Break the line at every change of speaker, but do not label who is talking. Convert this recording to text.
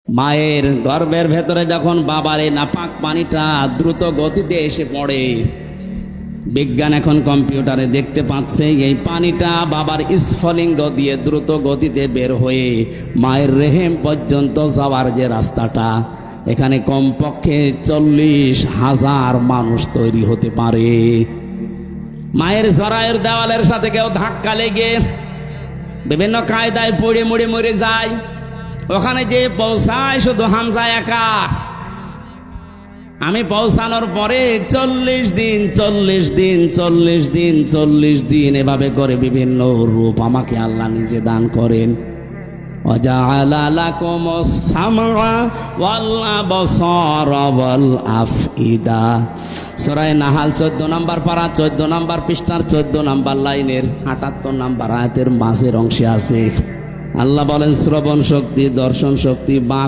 মায়ের গর্ভের ভেতরে যখন বাবার এই নাপাক পানিটা দ্রুত গতিতে এসে পড়ে, বিজ্ঞান এখন কম্পিউটারে দেখতে পাচ্ছে এই পানিটা বাবার স্ফলিঙ্গ দিয়ে দ্রুত গতিতে বের হয়ে মায়ের রেহেম পর্যন্ত যাওয়ার যে রাস্তাটা, এখানে কমপক্ষে 40,000 মানুষ তৈরি হতে পারে। মায়ের জরায়ুর দেওয়ালের সাথে কেউ ধাক্কা লেগে বিভিন্ন কায়দায় পড়ে মরে মরে যায়, ওখানে যে পৌঁছায় শুধু হামজা একা। আমি পৌঁছানোর পরে 40 দিন এভাবে করে বিভিন্ন রূপ আমাকে আল্লাহ নিজে দান করেন। ওয়াজআলা লাকুমুস সামআ ওয়াল আবসারা ওয়াল আফইদা। সূরা নাহাল 14 নম্বর পারা 14 নম্বর পৃষ্ঠার 14 নম্বর লাইনের 78 নম্বর আয়াতের মাঝের অংশে আছে। আল্লাহ বলেন শ্রবণ শক্তি, দর্শন শক্তি, বাক